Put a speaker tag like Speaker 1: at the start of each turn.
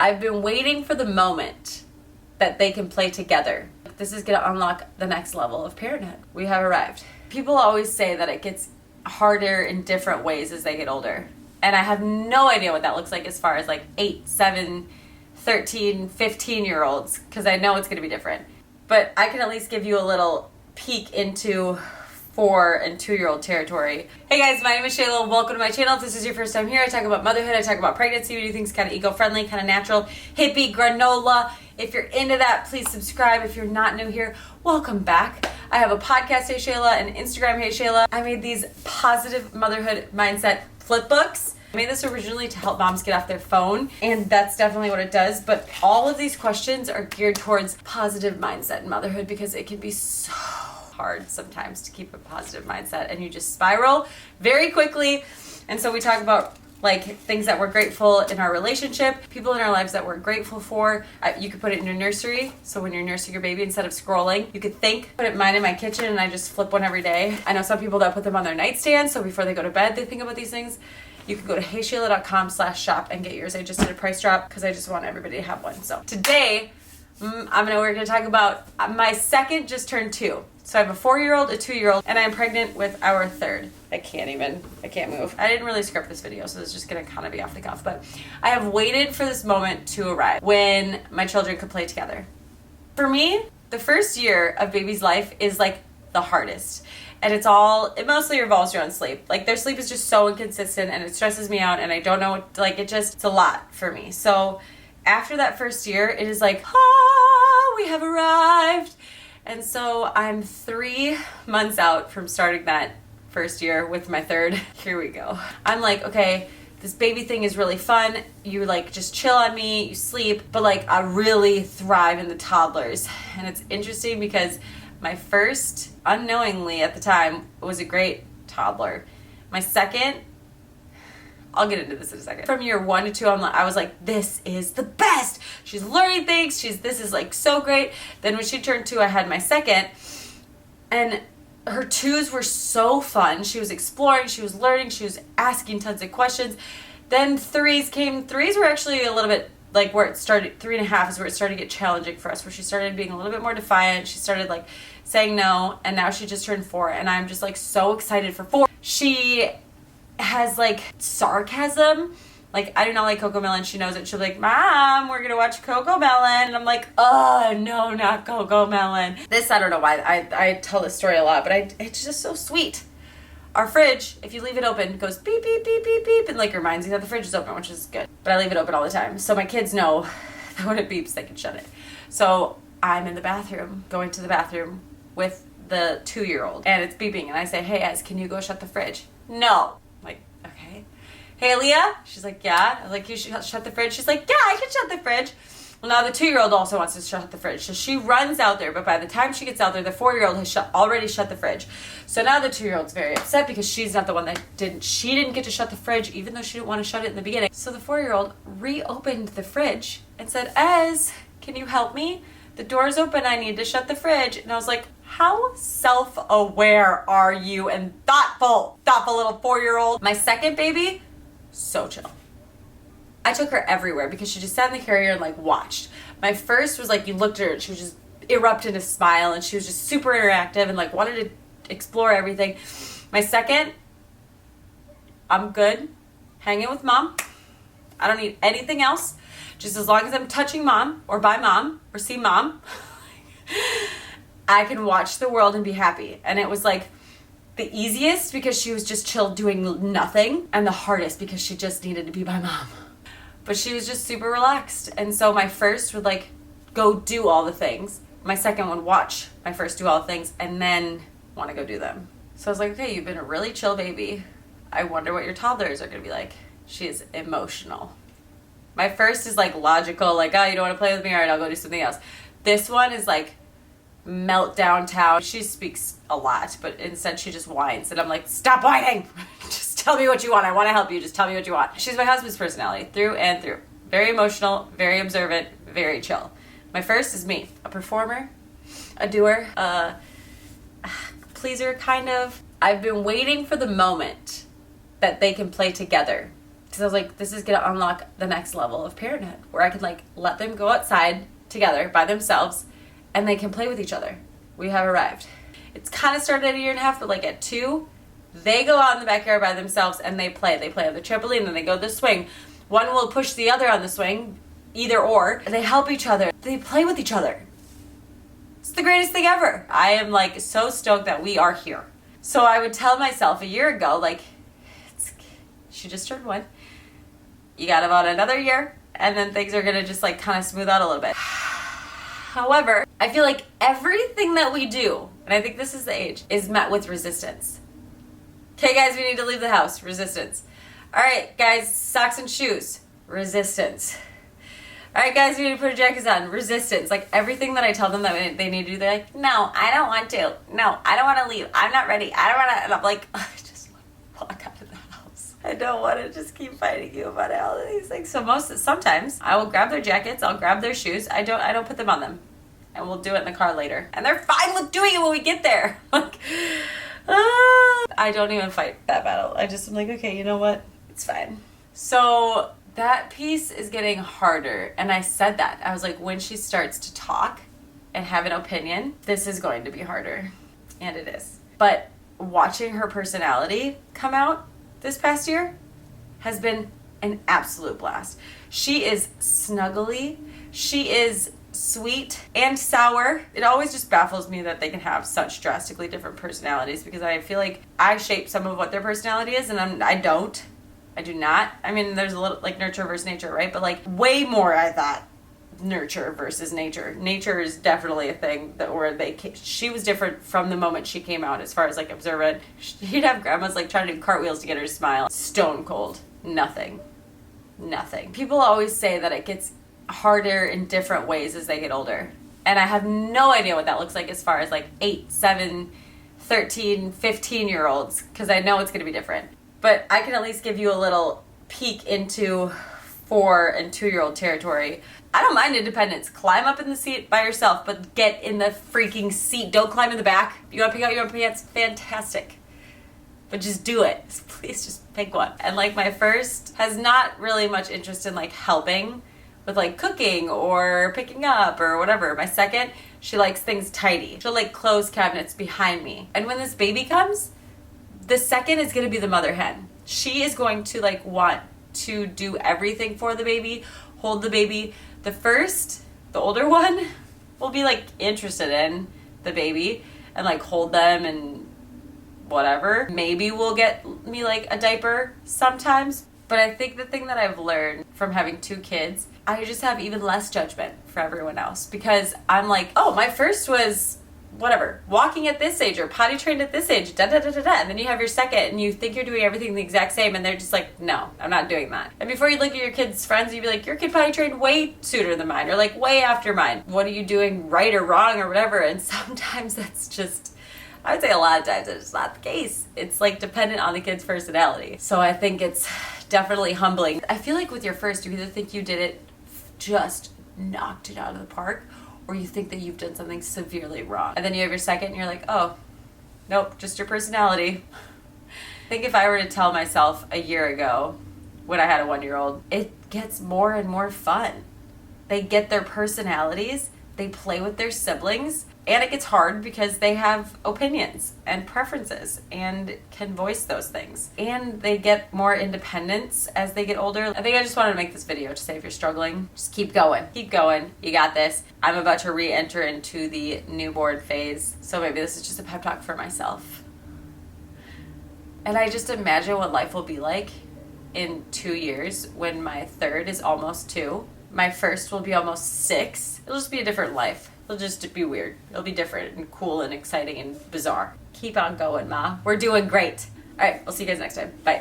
Speaker 1: I've been waiting for the moment that they can play together. This is gonna unlock the next level of parenthood. We have arrived. People always say that it gets harder in different ways as they get older. And I have no idea what that looks like as far as like 8, 7, 13, 15-year-olds, because I know it's gonna be different. But I can at least give you a little peek into 4 and 2-year-old territory. Hey guys, my name is Shayla. Welcome to my channel. If this is your first time here, I talk about motherhood, I talk about pregnancy, we do things kind of eco-friendly, kind of natural, hippie, granola. If you're into that, please subscribe. If you're not new here, welcome back. I have a podcast, Hey Shayla, and Instagram, Hey Shayla. I made these positive motherhood mindset flip books. I made this originally to help moms get off their phone, and that's definitely what it does. But all of these questions are geared towards positive mindset in motherhood because it can be so hard sometimes to keep a positive mindset and you just spiral very quickly. And so we talk about like things that we're grateful in our relationship, people in our lives that we're grateful for. You could put it in your nursery. So when you're nursing your baby, instead of scrolling, you could think. Put mine in my kitchen and I just flip one every day. I know some people that put them on their nightstand. So before they go to bed, they think about these things. You can go to heyshayla.com/shop and get yours. I just did a price drop because I just want everybody to have one. So today, we're going to talk about my second just turned 2. So I have a 4-year-old, a 2-year-old, and I'm pregnant with our 3rd. I can't move. I didn't really script this video, so it's just gonna kind of be off the cuff, but I have waited for this moment to arrive when my children could play together. For me, the first year of baby's life is like the hardest. And it mostly revolves around sleep. Like their sleep is just so inconsistent and it stresses me out and I don't know, it's a lot for me. So after that first year, it is like, we have arrived. And so I'm 3 months out from starting that first year with my 3rd. Here we go. I'm like, okay, this baby thing is really fun. You like just chill on me, you sleep, but like I really thrive in the toddlers. And it's interesting because my first, unknowingly at the time, was a great toddler. My second, I'll get into this in a second. From year 1 to 2, I was like, this is the best. She's learning things. This is like so great. Then when she turned 2, I had my second, and her 2s were so fun. She was exploring, she was learning, she was asking tons of questions. Then 3s came. 3s were actually a little bit like where it started. 3.5 is where it started to get challenging for us, where she started being a little bit more defiant. She started like saying no, and now she just turned 4, and I'm just like so excited for 4. She has like sarcasm. Like I do not like Cocomelon. She knows it. She'll be like, Mom, we're gonna watch Cocomelon. And I'm like, oh no, not Cocomelon. This, I don't know why I tell this story a lot, but it's just so sweet. Our fridge, if you leave it open, goes beep, beep, beep, beep, beep, and like reminds you that the fridge is open, which is good. But I leave it open all the time. So my kids know that when it beeps, they can shut it. So I'm in the bathroom, going to the bathroom with the 2-year-old, and it's beeping, and I say, hey, Ez, can you go shut the fridge? No. Okay. Hey, Aaliyah? She's like, yeah. I'm like, you should shut the fridge. She's like, yeah, I can shut the fridge. Well, now the 2-year-old also wants to shut the fridge. So she runs out there, but by the time she gets out there, the 4-year-old has already shut the fridge. So now the 2-year-old's very upset because she's not the one that she didn't get to shut the fridge, even though she didn't want to shut it in the beginning. So the 4-year-old reopened the fridge and said, Ez, can you help me? The door's open, I need to shut the fridge. And I was like, how self-aware are you and thoughtful little 4-year-old. My second baby, so chill. I took her everywhere because she just sat in the carrier and like watched. My first was like, you looked at her and she was just erupt into smile and she was just super interactive and like wanted to explore everything. My second, I'm good hanging with mom. I don't need anything else. Just as long as I'm touching mom or by mom or see mom, I can watch the world and be happy. And it was like the easiest because she was just chill doing nothing, and the hardest because she just needed to be by mom. But she was just super relaxed. And so my first would like go do all the things. My second would watch my first do all the things and then want to go do them. So I was like, okay, you've been a really chill baby. I wonder what your toddlers are going to be like. She is emotional. My first is like logical, like, oh, you don't want to play with me? All right, I'll go do something else. This one is like meltdown town. She speaks a lot, but instead she just whines. And I'm like, stop whining. Just tell me what you want. I want to help you. Just tell me what you want. She's my husband's personality through and through. Very emotional, very observant, very chill. My first is me, a performer, a doer, a pleaser kind of. I've been waiting for the moment that they can play together. Because I was like, this is going to unlock the next level of parenthood where I can like let them go outside together by themselves and they can play with each other. We have arrived. It's kind of started at 1.5 years, but like at 2, they go out in the backyard by themselves and they play. They play on the trampoline, then they go to the swing. One will push the other on the swing, either or. They help each other. They play with each other. It's the greatest thing ever. I am like so stoked that we are here. So I would tell myself a year ago, like, she just turned 1. You got about another year, and then things are gonna just like kind of smooth out a little bit. However, I feel like everything that we do, and I think this is the age, is met with resistance. Okay, guys, we need to leave the house. Resistance. All right, guys, socks and shoes. Resistance. All right, guys, we need to put our jackets on. Resistance. Like everything that I tell them that they need to do, they're like, no, I don't want to. No, I don't want to leave. I'm not ready. I don't want to. And I'm like, I just want to walk out of the house. I don't want to just keep fighting you about all of these things. So sometimes I will grab their jackets. I'll grab their shoes. I don't put them on them. And we'll do it in the car later. And they're fine with doing it when we get there. Like, I don't even fight that battle. I'm like, okay, you know what? It's fine. So that piece is getting harder. And I said that. I was like, when she starts to talk and have an opinion, this is going to be harder. And it is. But watching her personality come out this past year has been an absolute blast. She is snuggly. She is sweet and sour. It always just baffles me that they can have such drastically different personalities, because I feel like I shape some of what their personality is, and I do not. I mean, there's a little like nurture versus nature, right? But like way more, I thought, nurture versus nature. Nature is definitely a thing that where she was different from the moment she came out as far as like observant. She'd have grandmas like trying to do cartwheels to get her to smile. Stone cold. Nothing. People always say that it gets harder in different ways as they get older. And I have no idea what that looks like as far as like 8, 7, 13, 15-year-olds, because I know it's going to be different. But I can at least give you a little peek into 4 and 2-year-old territory. I don't mind independence. Climb up in the seat by yourself, but get in the freaking seat. Don't climb in the back. You want to pick out your own pants? Fantastic. But just do it. Please just pick one. And like my first has not really much interest in like helping with like cooking or picking up or whatever. My second, she likes things tidy. She'll like close cabinets behind me. And when this baby comes, the second is going to be the mother hen. She is going to like want to do everything for the baby, hold the baby. The first, the older one, will be like interested in the baby and like hold them and whatever. Maybe we'll get me like a diaper sometimes. But I think the thing that I've learned from having 2 kids, I just have even less judgment for everyone else, because I'm like, oh, my first was whatever, walking at this age or potty trained at this age, and then you have your second and you think you're doing everything the exact same, and they're just like, no, I'm not doing that. And before you look at your kids' friends, you'd be like, your kid potty trained way sooner than mine, or like way after mine. What are you doing right or wrong or whatever? And sometimes that's just, I would say a lot of times it's not the case. It's like dependent on the kid's personality. So I think it's definitely humbling. I feel like with your first, you either think you did it, just knocked it out of the park, or you think that you've done something severely wrong. And then you have your second and you're like, oh, nope, just your personality. I think if I were to tell myself a year ago when I had a 1-year-old, it gets more and more fun. They get their personalities, they play with their siblings, and it gets hard because they have opinions and preferences and can voice those things. And they get more independence as they get older. I think I just wanted to make this video to say if you're struggling, just keep going. Keep going. You got this. I'm about to re-enter into the newborn phase. So maybe this is just a pep talk for myself. And I just imagine what life will be like in 2 years when my third is almost 2. My first will be almost 6. It'll just be a different life. It'll just be weird. It'll be different and cool and exciting and bizarre. Keep on going, Ma. We're doing great. All right, I'll see you guys next time. Bye.